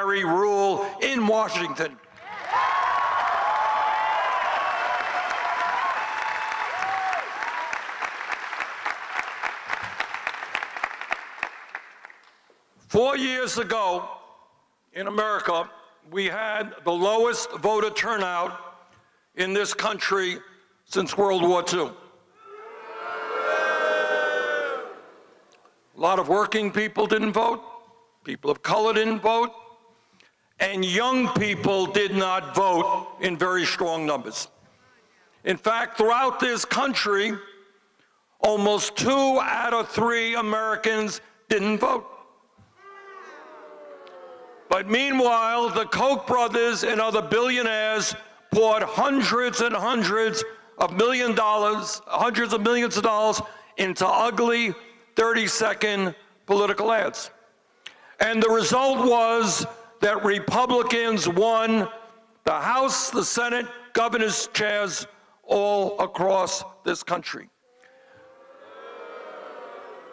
rule in Washington. Four years ago in America, we had the lowest voter turnout in this country since World War II. A lot of working people didn't vote, people of color didn't vote, and young people did not vote in very strong numbers. In fact, throughout this country, almost 2 out of 3 Americans didn't vote. But meanwhile, the Koch brothers and other billionaires poured hundreds and hundreds of millions of dollars into ugly 30-second political ads. And the result was that Republicans won the House, the Senate, governor's chairs all across this country.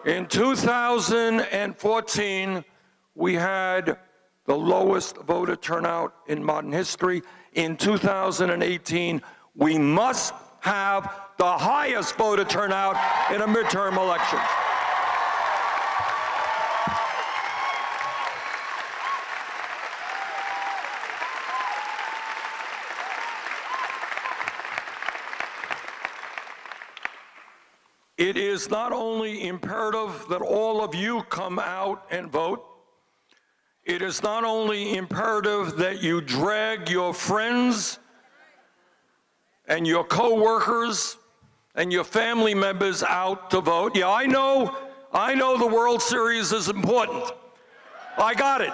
In 2014, we had the lowest voter turnout in modern history. In 2018, we must have the highest voter turnout in a midterm election. It is not only imperative that all of you come out and vote, it is not only imperative that you drag your friends and your co-workers and your family members out to vote. Yeah, I know the World Series is important. I got it.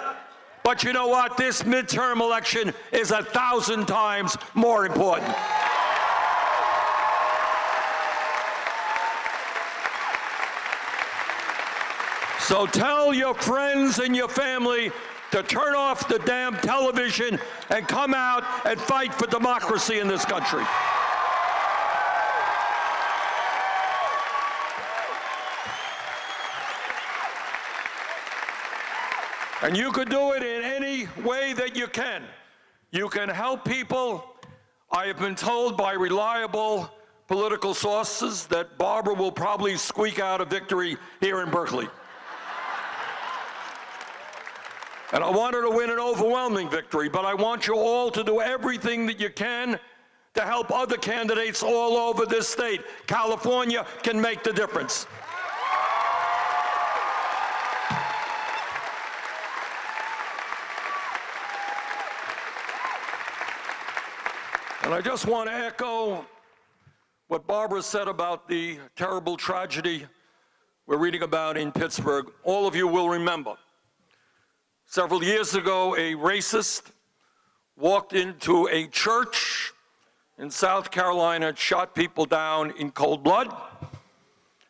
But you know what? This midterm election is 1,000 times more important. So tell your friends and your family to turn off the damn television and come out and fight for democracy in this country. And you could do it in any way that you can. You can help people. I have been told by reliable political sources that Barbara will probably squeak out a victory here in Berkeley. And I want her to win an overwhelming victory, but I want you all to do everything that you can to help other candidates all over this state. California can make the difference. And I just want to echo what Barbara said about the terrible tragedy we're reading about in Pittsburgh. All of you will remember. Several years ago, a racist walked into a church in South Carolina, shot people down in cold blood.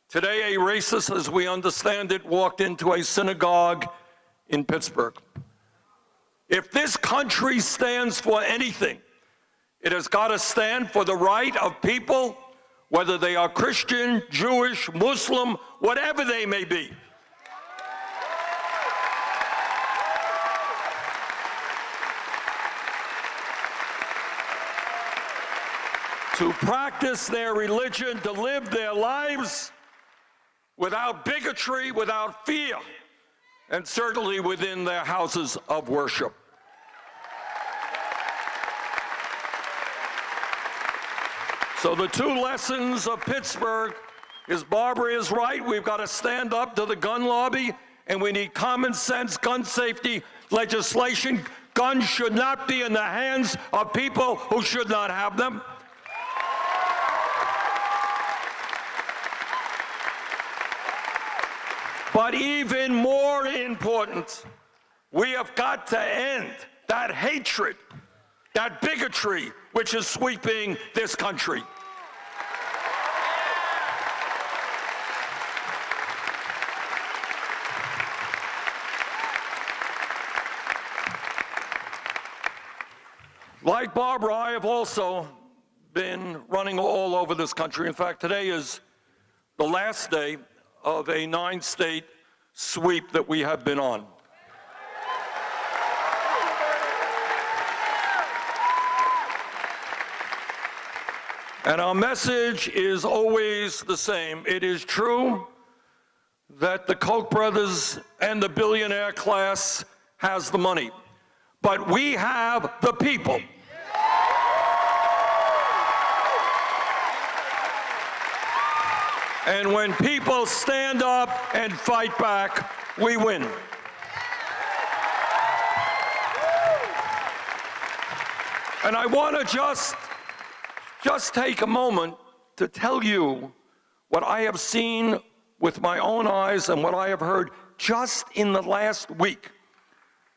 Today, a racist, as we understand it, walked into a synagogue in Pittsburgh. If this country stands for anything, it has got to stand for the right of people, whether they are Christian, Jewish, Muslim, whatever they may be. To practice their religion, to live their lives without bigotry, without fear, and certainly within their houses of worship. So the 2 lessons of Pittsburgh is Barbara is right. We've got to stand up to the gun lobby, and we need common sense gun safety legislation. Guns should not be in the hands of people who should not have them. But even more important, we have got to end that hatred, that bigotry, which is sweeping this country. Like Barbara, I have also been running all over this country. In fact, today is the last day of a 9-state sweep that we have been on. And our message is always the same. It is true that the Koch brothers and the billionaire class has the money, but we have the people. And when people stand up and fight back, we win. And I want to just take a moment to tell you what I have seen with my own eyes and what I have heard just in the last week.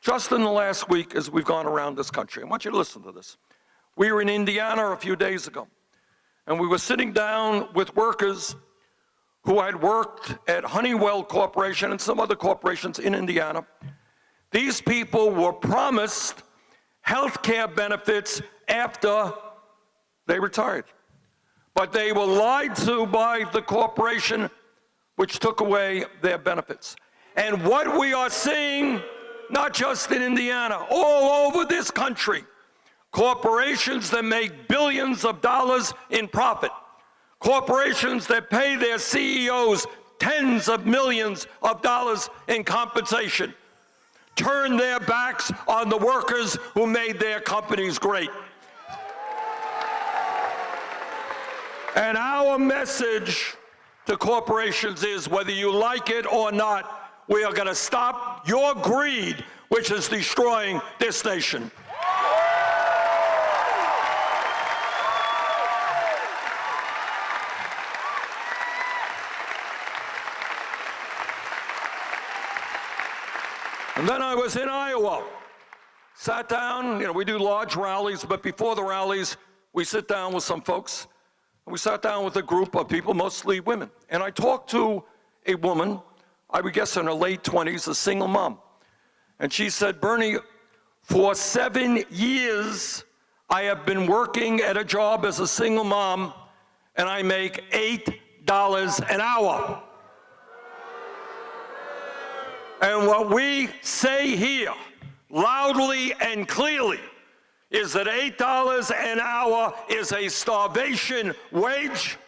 Just in the last week as we've gone around this country. I want you to listen to this. We were in Indiana a few days ago, and we were sitting down with workers who had worked at Honeywell Corporation and some other corporations in Indiana. These people were promised health care benefits after they retired. But they were lied to by the corporation, which took away their benefits. And what we are seeing, not just in Indiana, all over this country, corporations that make billions of dollars in profit, corporations that pay their CEOs tens of millions of dollars in compensation, turn their backs on the workers who made their companies great. And our message to corporations is, whether you like it or not, we are going to stop your greed, which is destroying this nation. And then I was in Iowa, sat down, we do large rallies, but before the rallies, we sit down with some folks. We sat down with a group of people, mostly women. And I talked to a woman, I would guess in her late 20s, a single mom. And she said, Bernie, for 7 years, I have been working at a job as a single mom, and I make $8 an hour. And what we say here, loudly and clearly, is that $8 an hour is a starvation wage.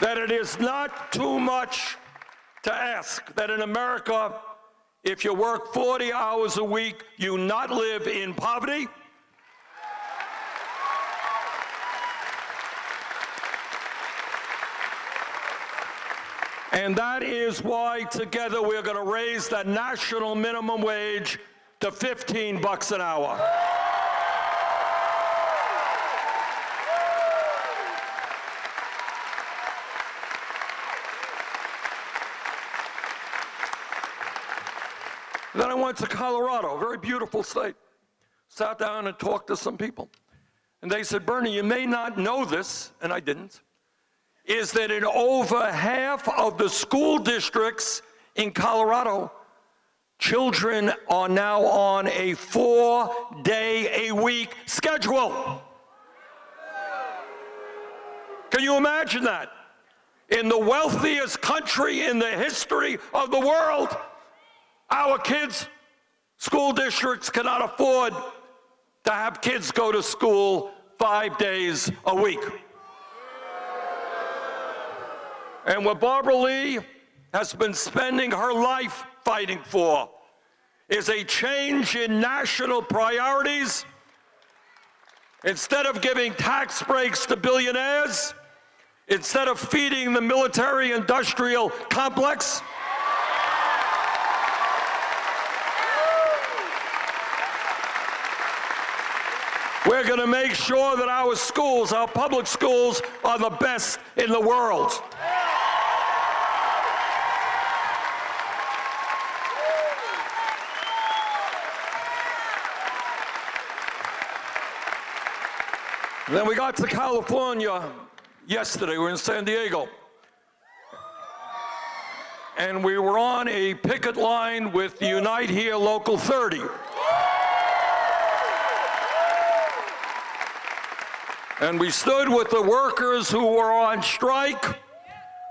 That it is not too much to ask that in America, if you work 40 hours a week, you not live in poverty. And that is why together we're going to raise the national minimum wage to $15 an hour. Then I went to Colorado, a very beautiful state. Sat down and talked to some people. And they said, Bernie, you may not know this, and I didn't, is that in over half of the school districts in Colorado, children are now on a 4-day-a-week schedule. Can you imagine that? In the wealthiest country in the history of the world, our kids, school districts cannot afford to have kids go to school 5 days a week. And what Barbara Lee has been spending her life fighting for is a change in national priorities. Instead of giving tax breaks to billionaires, instead of feeding the military-industrial complex, we're going to make sure that our schools, our public schools, are the best in the world. Then we got to California yesterday. We were in San Diego. And we were on a picket line with the Unite Here Local 30. And we stood with the workers who were on strike,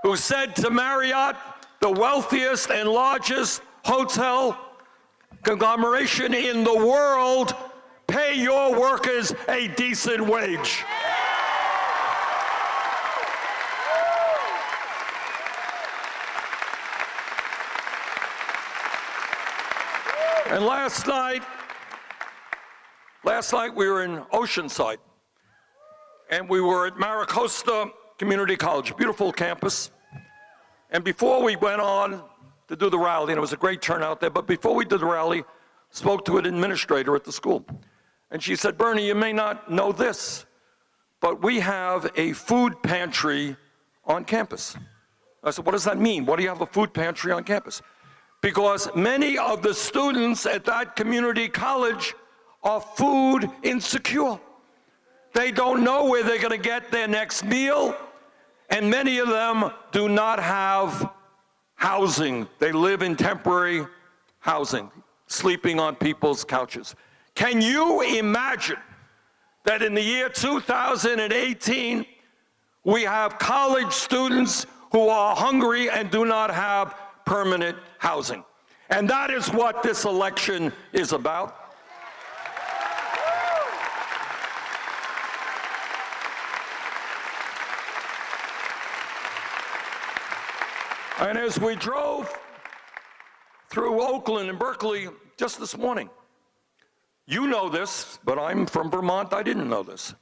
who said to Marriott, the wealthiest and largest hotel conglomeration in the world pay your workers a decent wage. And last night we were in Oceanside, and we were at Maricosta Community College, beautiful campus. And before we went on to do the rally, and it was a great turnout there, but before we did the rally, spoke to an administrator at the school. And she said, Bernie, you may not know this, but we have a food pantry on campus. I said, what does that mean? Why do you have a food pantry on campus? Because many of the students at that community college are food insecure. They don't know where they're going to get their next meal, and many of them do not have housing. They live in temporary housing, sleeping on people's couches. Can you imagine that in the year 2018, we have college students who are hungry and do not have permanent housing? And that is what this election is about. And as we drove through Oakland and Berkeley just this morning, you know this, but I'm from Vermont, I didn't know this.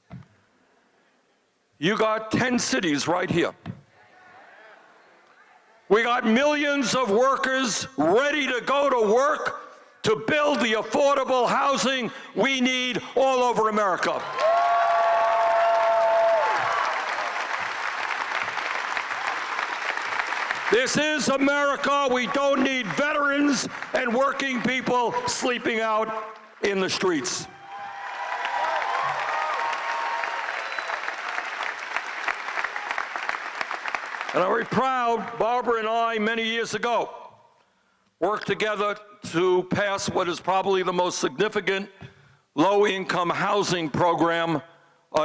You got 10 cities right here. We got millions of workers ready to go to work to build the affordable housing we need all over America. This is America. We don't need veterans and working people sleeping out in the streets. And I'm very proud, Barbara and I, many years ago, worked together to pass what is probably the most significant low-income housing program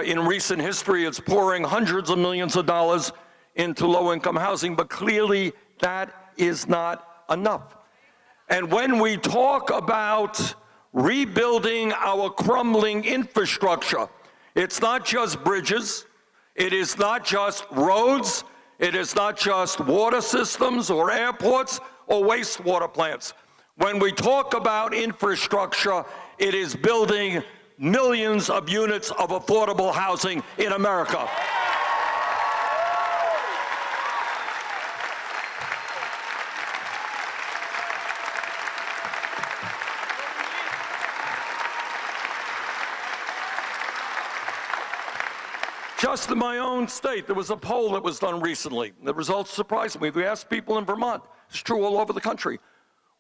in recent history. It's pouring hundreds of millions of dollars into low-income housing, but clearly that is not enough. And when we talk about rebuilding our crumbling infrastructure, it's not just bridges, it is not just roads, it is not just water systems or airports or wastewater plants. When we talk about infrastructure, it is building millions of units of affordable housing in America. Just in my own state, there was a poll that was done recently. The results surprised me. We asked people in Vermont, it's true all over the country,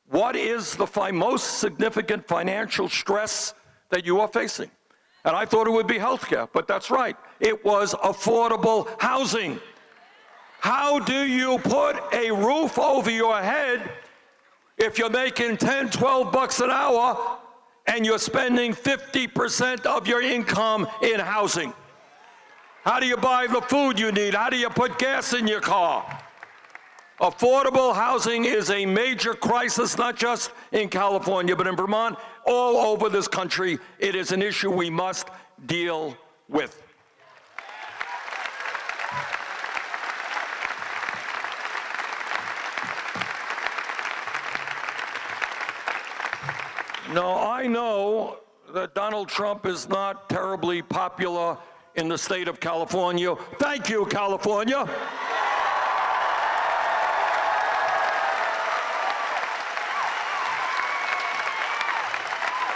what is the most significant financial stress that you are facing? And I thought it would be healthcare, but that's right. It was affordable housing. How do you put a roof over your head if you're making 10, 12 bucks an hour and you're spending 50% of your income in housing? How do you buy the food you need? How do you put gas in your car? Affordable housing is a major crisis, not just in California, but in Vermont, all over this country. It is an issue we must deal with. Now, I know that Donald Trump is not terribly popular in the state of California. Thank you, California.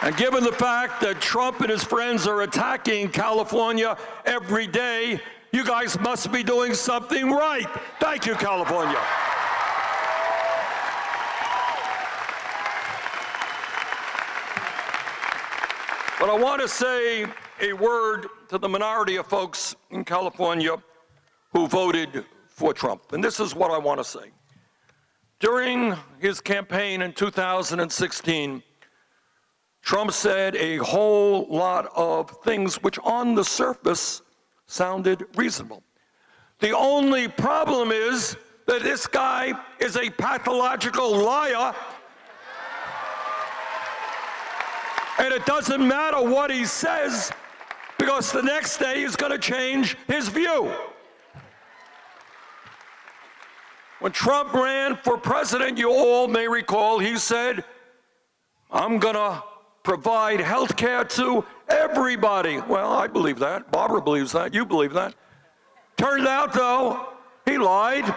And given the fact that Trump and his friends are attacking California every day, you guys must be doing something right. Thank you, California. But I want to say a word to the minority of folks in California who voted for Trump. And this is what I want to say. During his campaign in 2016, Trump said a whole lot of things which on the surface sounded reasonable. The only problem is that this guy is a pathological liar. And it doesn't matter what he says, because the next day he's going to change his view. When Trump ran for president, you all may recall, he said, I'm going to provide health care to everybody. Well, I believe that. Barbara believes that. You believe that. Turned out, though, he lied.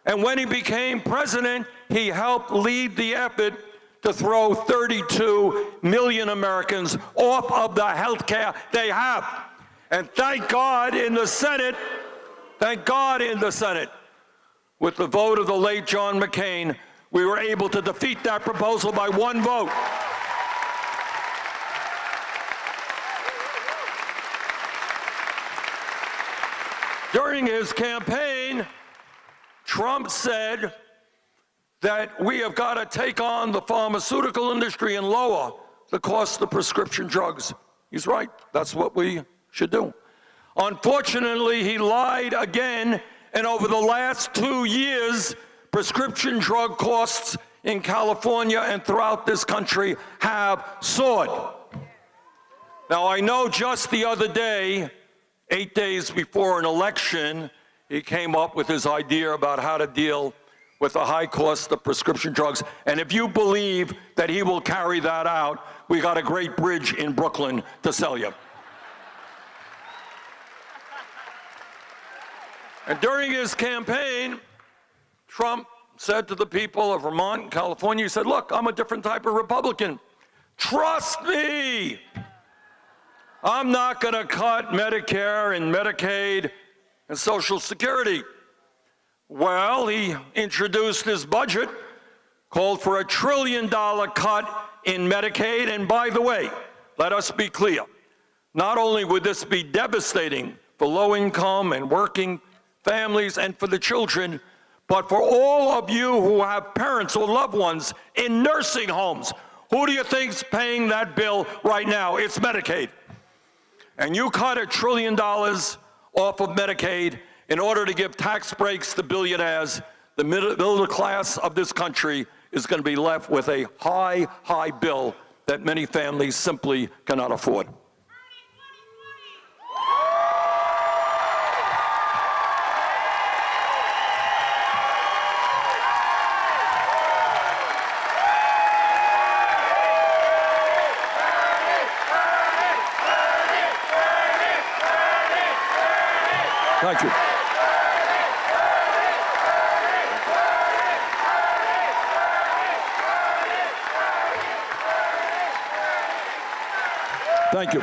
And when he became president, he helped lead the effort to throw 32 million Americans off of the health care they have. And thank God in the Senate, with the vote of the late John McCain, we were able to defeat that proposal by one vote. During his campaign, Trump said that we have got to take on the pharmaceutical industry and lower the cost of prescription drugs. He's right. That's what we should do. Unfortunately, he lied again, and over the last 2 years, prescription drug costs in California and throughout this country have soared. Now, I know just the other day, 8 days before an election, he came up with his idea about how to deal with the high cost of prescription drugs. And if you believe that he will carry that out, we got a great bridge in Brooklyn to sell you. And during his campaign, Trump said to the people of Vermont and California, he said, look, I'm a different type of Republican. Trust me. I'm not going to cut Medicare and Medicaid and Social Security. Well, he introduced his budget, called for a $1 trillion cut in Medicaid. And by the way, let us be clear, not only would this be devastating for low-income and working families and for the children, but for all of you who have parents or loved ones in nursing homes, who do you think's paying that bill right now? It's Medicaid. And you cut $1 trillion off of Medicaid in order to give tax breaks to billionaires. The middle class of this country is going to be left with a high bill that many families simply cannot afford. Thank you. Thank you.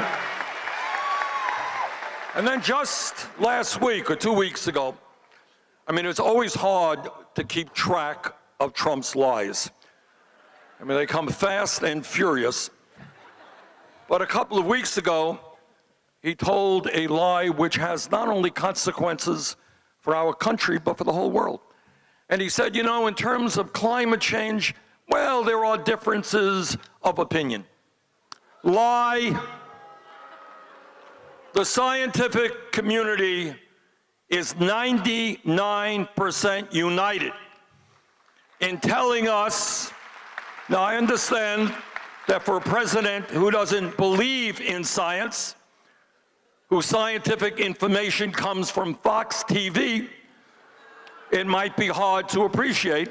And then just last week or 2 weeks ago, I mean, it's always hard to keep track of Trump's lies. I mean, they come fast and furious. But a couple of weeks ago, he told a lie which has not only consequences for our country, but for the whole world. And he said, you know, in terms of climate change, well, there are differences of opinion. Lie. The scientific community is 99% united in telling us, now I understand that for a president who doesn't believe in science, whose scientific information comes from Fox TV, it might be hard to appreciate,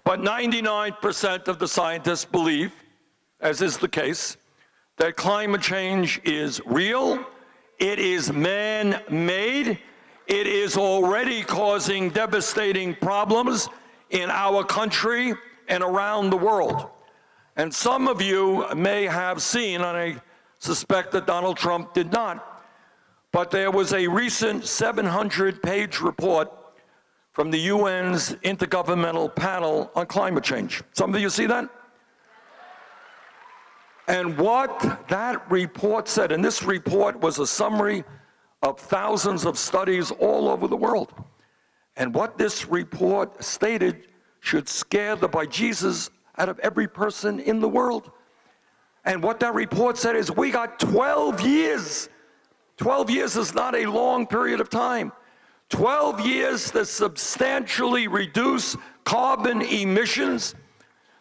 but 99% of the scientists believe, as is the case, that climate change is real, it is man-made, it is already causing devastating problems in our country and around the world. And some of you may have seen, and I suspect that Donald Trump did not, but there was a recent 700-page report from the UN's Intergovernmental Panel on Climate Change. Some of you see that? And what that report said, and this report was a summary of thousands of studies all over the world, and what this report stated should scare the bejesus out of every person in the world. And what that report said is we got 12 years. 12 years is not a long period of time. 12 years to substantially reduce carbon emissions,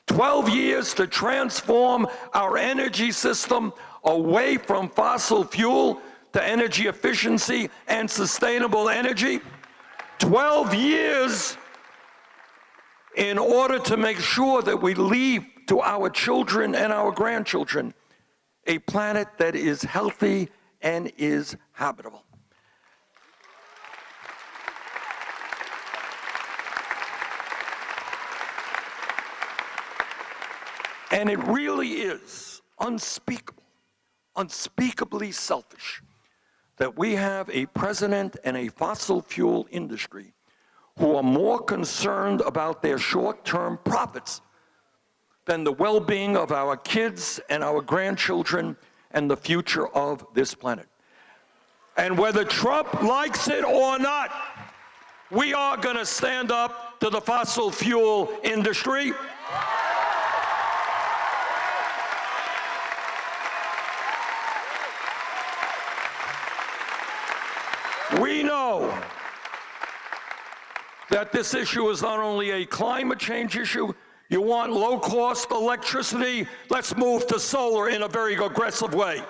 12 years to transform our energy system away from fossil fuel to energy efficiency and sustainable energy. 12 years in order to make sure that we leave to our children and our grandchildren a planet that is healthy and is habitable. And it really is unspeakable, unspeakably selfish that we have a president and a fossil fuel industry who are more concerned about their short-term profits than the well-being of our kids and our grandchildren and the future of this planet. And whether Trump likes it or not, we are going to stand up to the fossil fuel industry. We know that this issue is not only a climate change issue. You want low-cost electricity? Let's move to solar in a very aggressive way.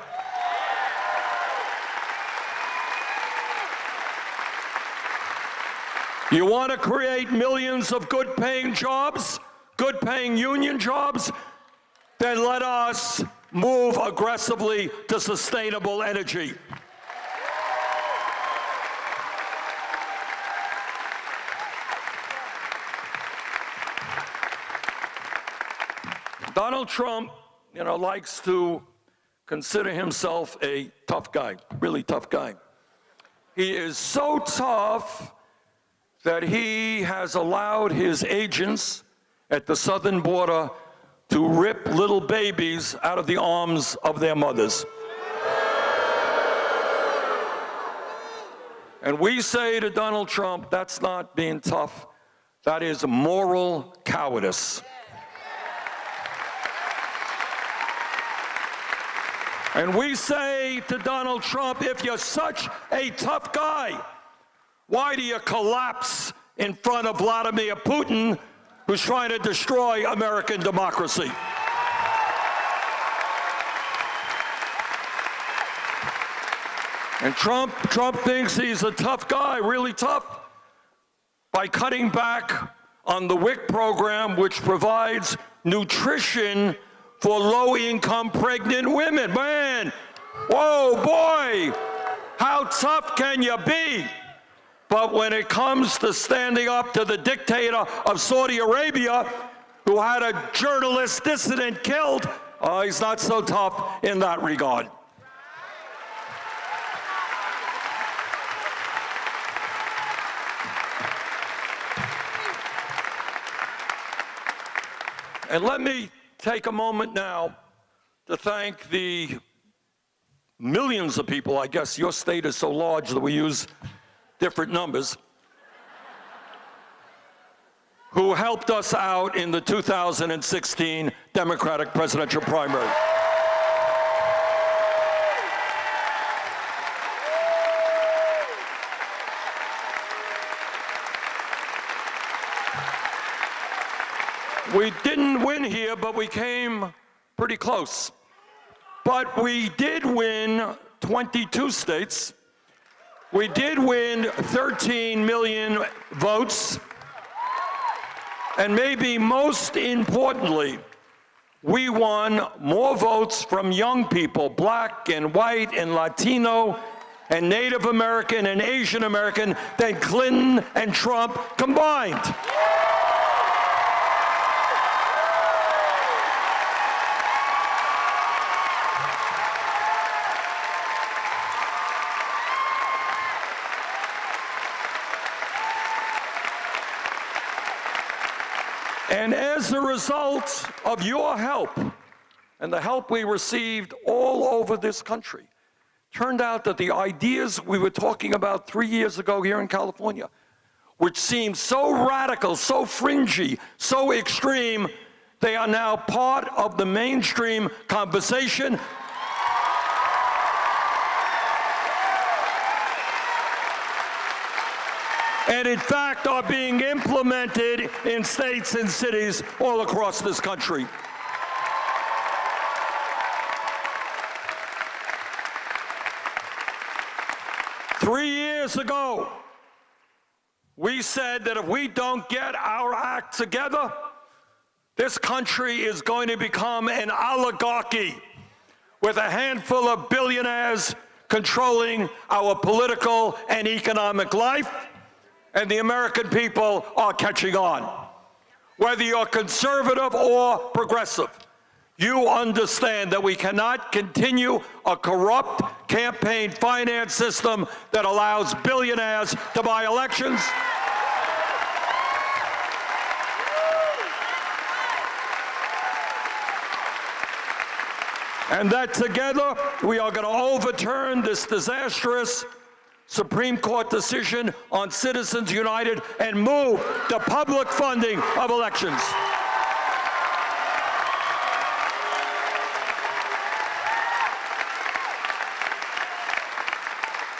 You want to create millions of good-paying jobs, good-paying union jobs? Then let us move aggressively to sustainable energy. Donald Trump, likes to consider himself a tough guy, really tough guy. He is so tough that he has allowed his agents at the southern border to rip little babies out of the arms of their mothers. And we say to Donald Trump, that's not being tough, that is moral cowardice. And we say to Donald Trump, if you're such a tough guy, why do you collapse in front of Vladimir Putin, who's trying to destroy American democracy? And Trump thinks he's a tough guy, really tough, by cutting back on the WIC program, which provides nutrition for low-income pregnant women. Man, whoa, boy, how tough can you be? But when it comes to standing up to the dictator of Saudi Arabia, who had a journalist dissident killed, he's not so tough in that regard. And let me take a moment now to thank the millions of people, I guess your state is so large that we use different numbers, who helped us out in the 2016 Democratic presidential primary. We didn't win here, but we came pretty close. But we did win 22 states. We did win 13 million votes. And maybe most importantly, we won more votes from young people, black and white and Latino and Native American and Asian American, than Clinton and Trump combined. And as a result of your help and the help we received all over this country, turned out that the ideas we were talking about 3 years ago here in California, which seemed so radical, so fringy, so extreme, they are now part of the mainstream conversation. and in fact are being implemented in states and cities all across this country. Three years ago, we said that if we don't get our act together, this country is going to become an oligarchy with a handful of billionaires controlling our political and economic life, and the American people are catching on. Whether you're conservative or progressive, you understand that we cannot continue a corrupt campaign finance system that allows billionaires to buy elections. And that together, we are going to overturn this disastrous Supreme Court decision on Citizens United and move the public funding of elections.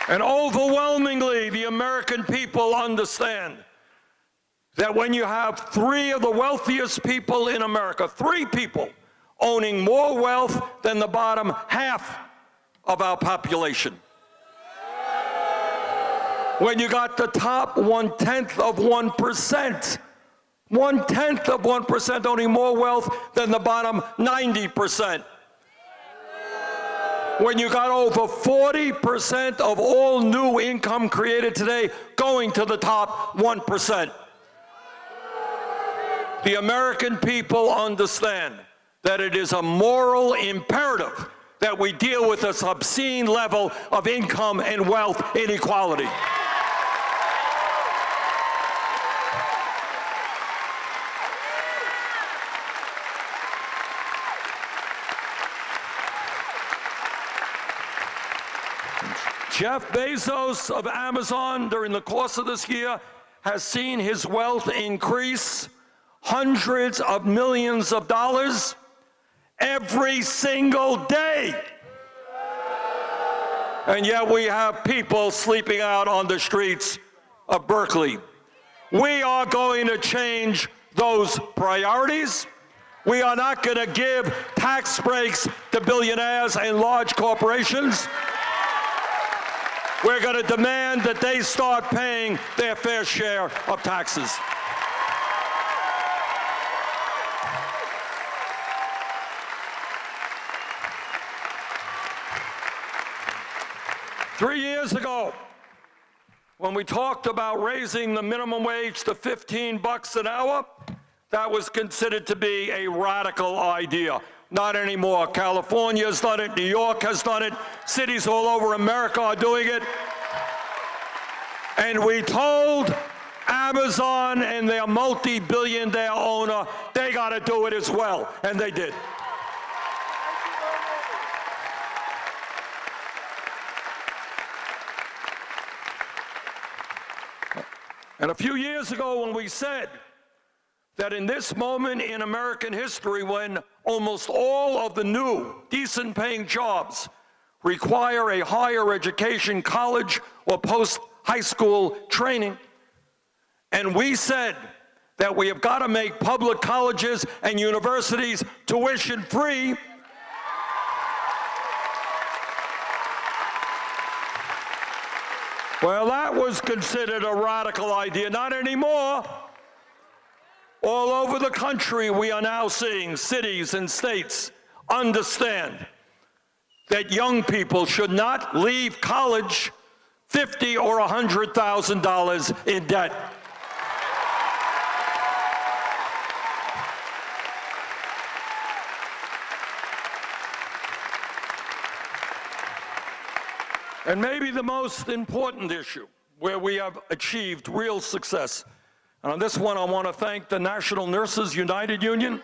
And overwhelmingly, the American people understand that when you have three of the wealthiest people in America, three people owning more wealth than the bottom half of our population, when you got the top 1/10 of 1%, 1/10 of 1% owning more wealth than the bottom 90%, when you got over 40% of all new income created today going to the top 1%. The American people understand that it is a moral imperative that we deal with this obscene level of income and wealth inequality. Jeff Bezos of Amazon, during the course of this year, has seen his wealth increase hundreds of millions of dollars every single day. And yet we have people sleeping out on the streets of Berkeley. We are going to change those priorities. We are not going to give tax breaks to billionaires and large corporations. We're going to demand that they start paying their fair share of taxes. Three years ago, when we talked about raising the minimum wage to $15 an hour, that was considered to be a radical idea. Not anymore. California has done it. New York has done it. Cities all over America are doing it. And we told Amazon and their multi-billion-dollar owner they got to do it as well, and they did. And a few years ago, when we said that in this moment in American history, when almost all of the new, decent-paying jobs require a higher education, college, or post-high school training, and we said that we have got to make public colleges and universities tuition-free, well, that was considered a radical idea. Not anymore. All over the country, we are now seeing cities and states understand that young people should not leave college $50,000 or $100,000 in debt. And maybe the most important issue where we have achieved real success. And on this one, I want to thank the National Nurses United Union.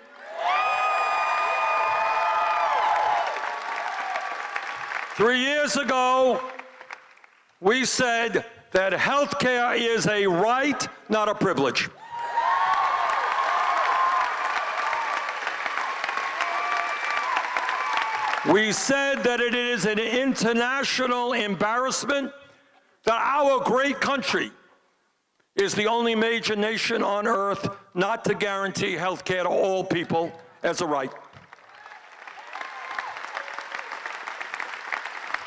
Three years ago, we said that health care is a right, not a privilege. We said that it is an international embarrassment that our great country is the only major nation on earth not to guarantee health care to all people as a right.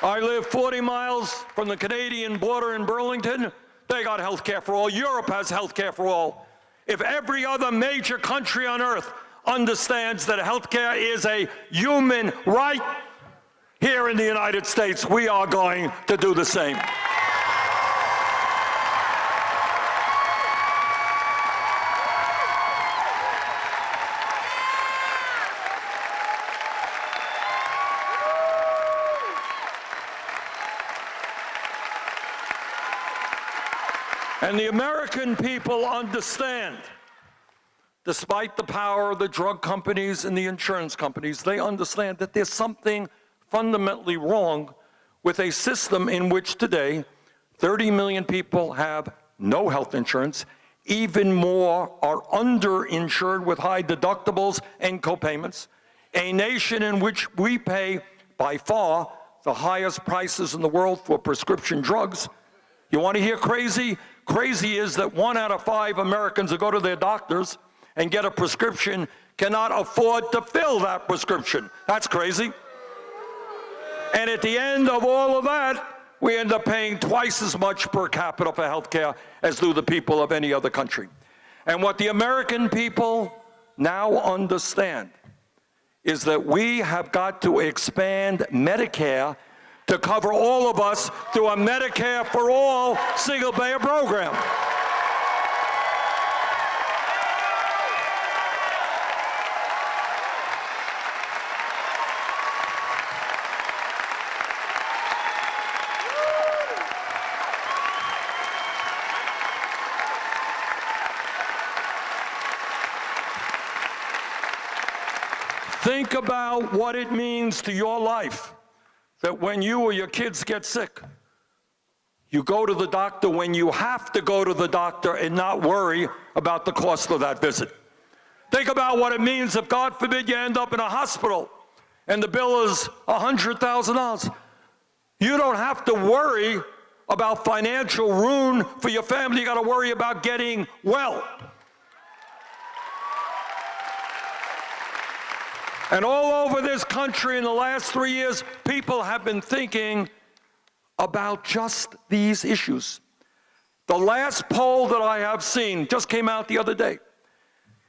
I live 40 miles from the Canadian border in Burlington. They got health care for all. Europe has health care for all. If every other major country on earth understands that health care is a human right, here in the United States, we are going to do the same. And the American people understand, despite the power of the drug companies and the insurance companies, they understand that there's something fundamentally wrong with a system in which today 30 million people have no health insurance, even more are underinsured with high deductibles and copayments, a nation in which we pay by far the highest prices in the world for prescription drugs. You want to hear crazy? Crazy is that 1 out of 5 Americans who go to their doctors and get a prescription cannot afford to fill that prescription. That's crazy. And at the end of all of that, we end up paying twice as much per capita for health care as do the people of any other country. And what the American people now understand is that we have got to expand Medicare to cover all of us through a Medicare for all single-payer program. Think about what it means to your life that when you or your kids get sick, you go to the doctor when you have to go to the doctor and not worry about the cost of that visit. Think about what it means if, God forbid, you end up in a hospital and the bill is $100,000. You don't have to worry about financial ruin for your family. You got to worry about getting well. And all over this country in the last 3 years, people have been thinking about just these issues. The last poll that I have seen just came out the other day.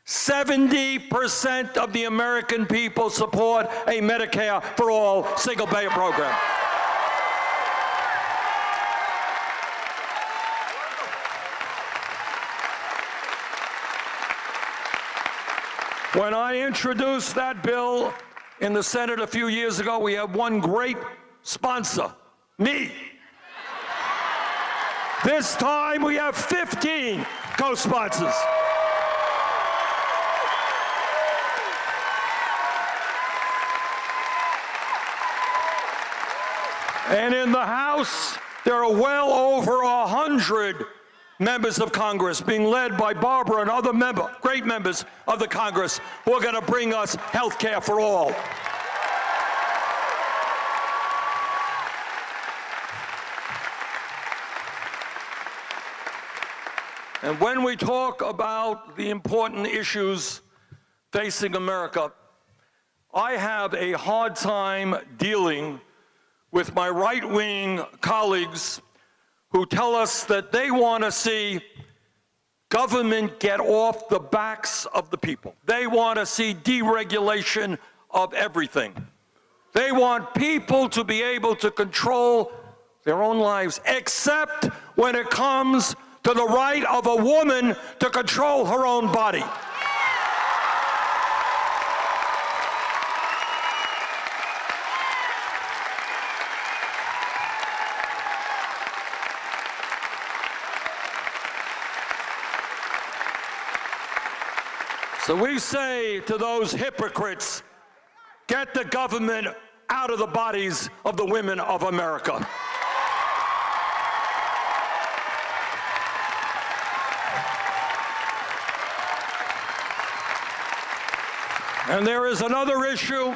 70% of the American people support a Medicare for all single-payer program. When I introduced that bill in the Senate a few years ago, we had one great sponsor, me. This time we have 15 co-sponsors. And in the House, there are well over 100 members of Congress being led by Barbara and other great members of the Congress who are going to bring us health care for all. And when we talk about the important issues facing America, I have a hard time dealing with my right-wing colleagues who tell us that they want to see government get off the backs of the people. They want to see deregulation of everything. They want people to be able to control their own lives, except when it comes to the right of a woman to control her own body. So we say to those hypocrites, get the government out of the bodies of the women of America. And there is another issue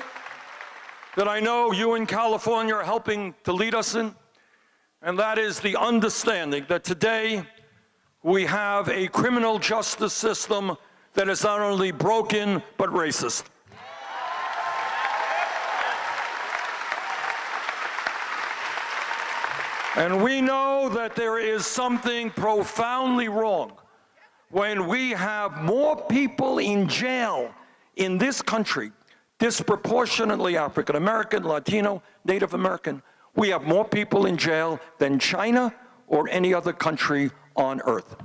that I know you in California are helping to lead us in, and that is the understanding that today we have a criminal justice system that is not only broken, but racist. And we know that there is something profoundly wrong when we have more people in jail in this country, disproportionately African American, Latino, Native American. We have more people in jail than China or any other country on earth.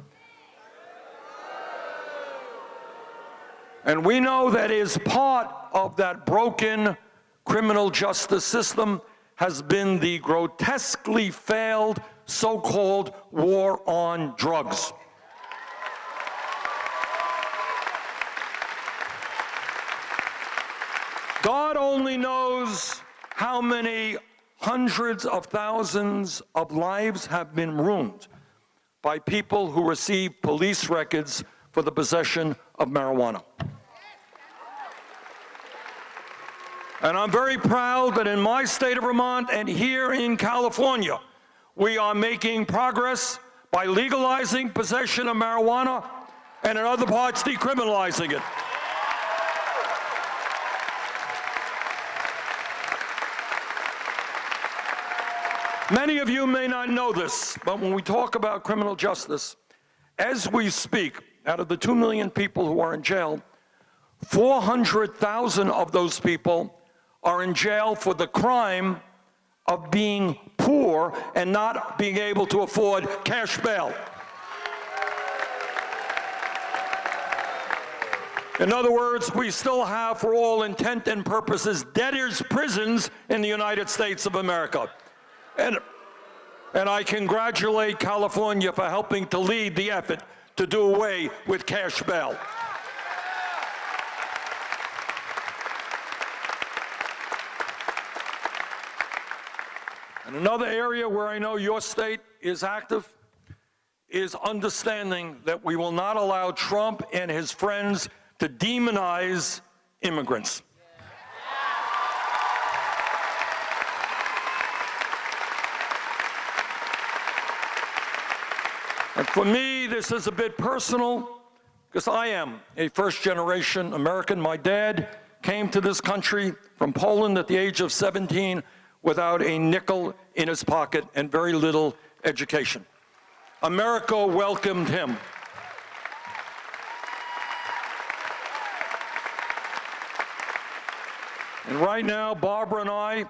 And we know that is part of that broken criminal justice system has been the grotesquely failed so-called war on drugs. God only knows how many hundreds of thousands of lives have been ruined by people who receive police records for the possession of marijuana. And I'm very proud that in my state of Vermont and here in California, we are making progress by legalizing possession of marijuana and in other parts decriminalizing it. Many of you may not know this, but when we talk about criminal justice, as we speak, out of the 2 million people who are in jail, 400,000 of those people are in jail for the crime of being poor and not being able to afford cash bail. In other words, we still have, for all intent and purposes, debtors' prisons in the United States of America. And I congratulate California for helping to lead the effort to do away with cash bail. And another area where I know your state is active is understanding that we will not allow Trump and his friends to demonize immigrants. And for me, this is a bit personal, because I am a first-generation American. My dad came to this country from Poland at the age of 17 without a nickel in his pocket and very little education. America welcomed him. And right now, Barbara and I,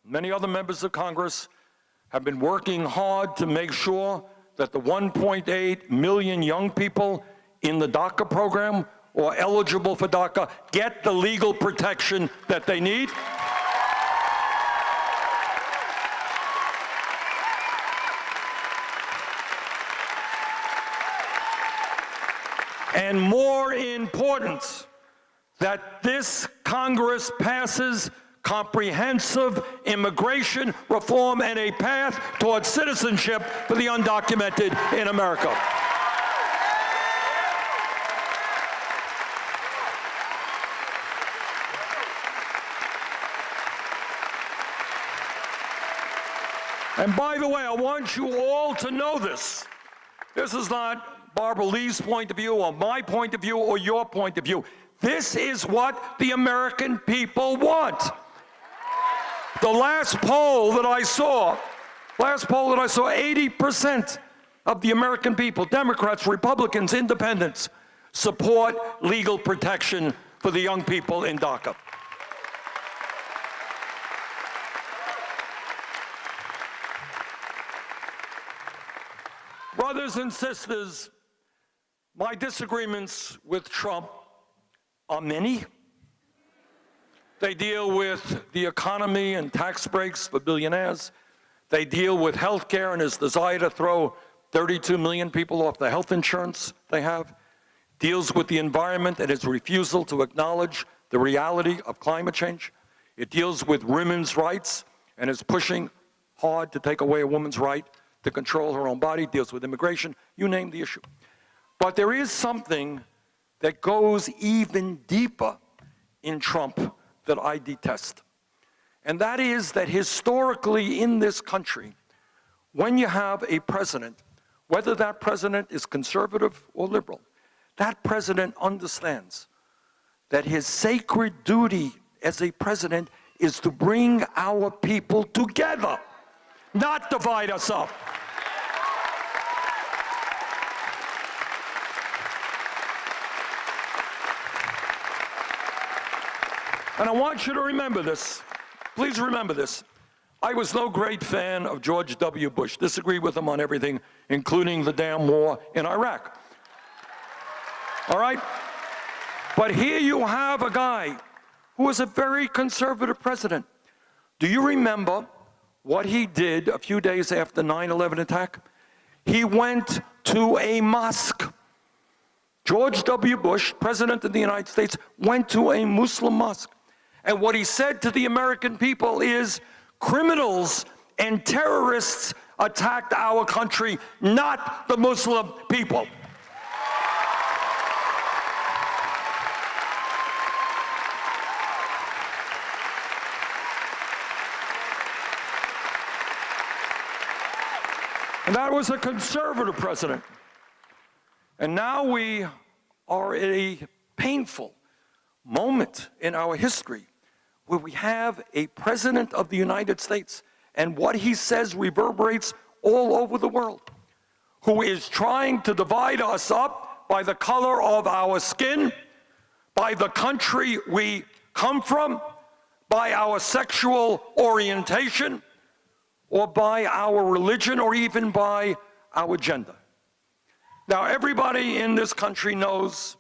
many other members of Congress, have been working hard to make sure that the 1.8 million young people in the DACA program or eligible for DACA get the legal protection that they need. And more important, that this Congress passes comprehensive immigration reform and a path towards citizenship for the undocumented in America. And by the way, I want you all to know this. This is not Barbara Lee's point of view or my point of view or your point of view. This is what the American people want. The last poll that I saw, 80% of the American people, Democrats, Republicans, Independents, support legal protection for the young people in DACA. Brothers and sisters, my disagreements with Trump are many. They deal with the economy and tax breaks for billionaires. They deal with health care and his desire to throw 32 million people off the health insurance they have. Deals with the environment and his refusal to acknowledge the reality of climate change. It deals with women's rights and is pushing hard to take away a woman's right to control her own body. Deals with immigration. You name the issue. But there is something that goes even deeper in Trump that I detest. And that is that historically in this country, when you have a president whether that president is conservative or liberal, that president understands that his sacred duty as a president is to bring our people together, not divide us up. And I want you to remember this. Please remember this. I was no great fan of George W. Bush. Disagree with him on everything, including the damn war in Iraq. All right? But here you have a guy who was a very conservative president. Do you remember what he did a few days after the 9/11 attack? He went to a mosque. George W. Bush, President of the United States, went to a Muslim mosque. And what he said to the American people is, criminals and terrorists attacked our country, not the Muslim people. And that was a conservative president. And now we are at a painful moment in our history where we have a president of the United States, and what he says reverberates all over the world, who is trying to divide us up by the color of our skin, by the country we come from, by our sexual orientation, or by our religion, or even by our gender. Now, everybody in this country knows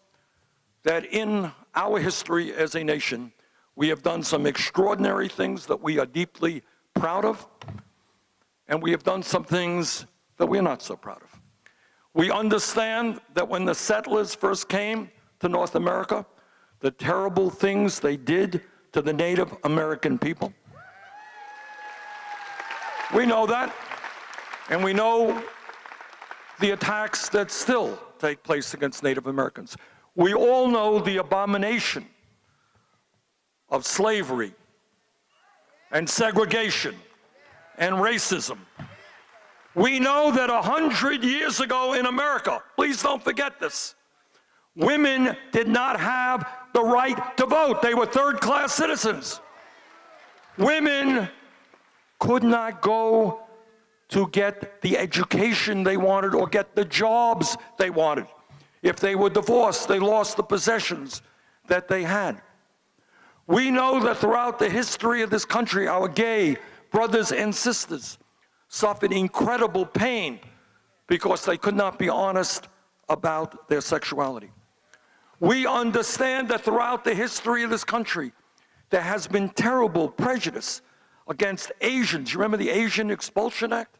that in our history as a nation, we have done some extraordinary things that we are deeply proud of, and we have done some things that we're not so proud of. We understand that when the settlers first came to North America, the terrible things they did to the Native American people. We know that, and we know the attacks that still take place against Native Americans. We all know the abomination of slavery and segregation and racism. We know that 100 years ago in America, please don't forget this, women did not have the right to vote. They were third-class citizens. Women could not go to get the education they wanted or get the jobs they wanted. If they were divorced, they lost the possessions that they had. We know that throughout the history of this country, our gay brothers and sisters suffered incredible pain because they could not be honest about their sexuality. We understand that throughout the history of this country, there has been terrible prejudice against Asians. You remember the Asian Expulsion Act?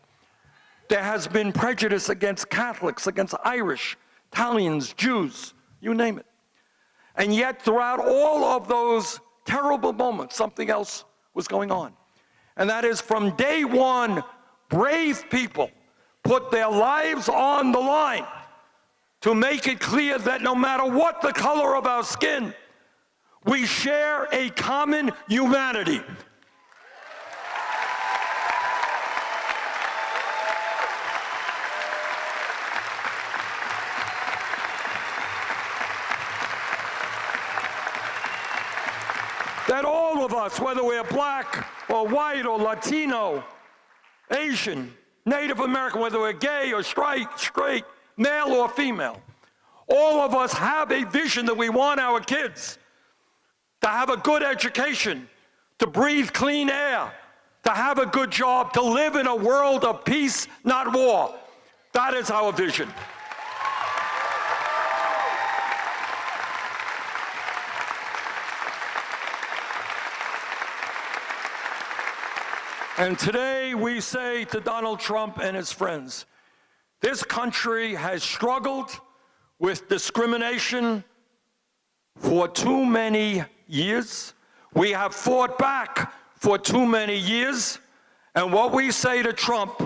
There has been prejudice against Catholics, against Irish, Italians, Jews, you name it. And yet, throughout all of those terrible moments, something else was going on. And that is, from day one, brave people put their lives on the line to make it clear that no matter what the color of our skin, we share a common humanity. That all of us, whether we're black or white or Latino, Asian, Native American, whether we're gay or straight, male or female, all of us have a vision that we want our kids to have a good education, to breathe clean air, to have a good job, to live in a world of peace, not war. That is our vision. And today we say to Donald Trump and his friends, this country has struggled with discrimination for too many years. We have fought back for too many years. And what we say to Trump,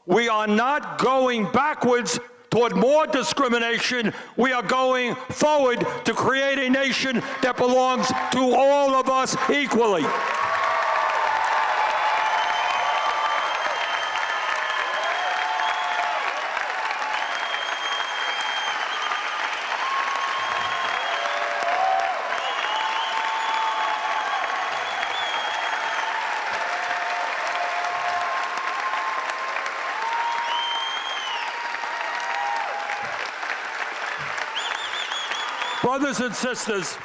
we are not going backwards toward more discrimination. We are going forward to create a nation that belongs to all of us equally. Brothers and sisters,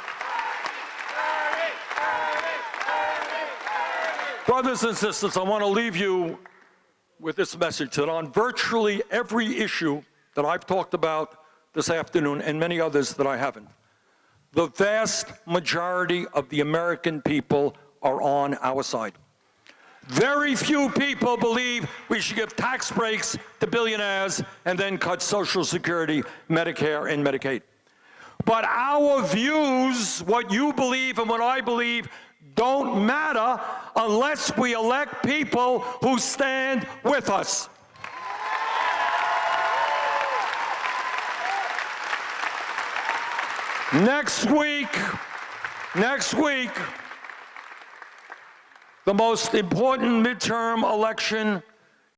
I want to leave you with this message that on virtually every issue that I've talked about this afternoon, and many others that I haven't, the vast majority of the American people are on our side. Very few people believe we should give tax breaks to billionaires and then cut Social Security, Medicare, and Medicaid. But our views, what you believe and what I believe, don't matter unless we elect people who stand with us. Next week, the most important midterm election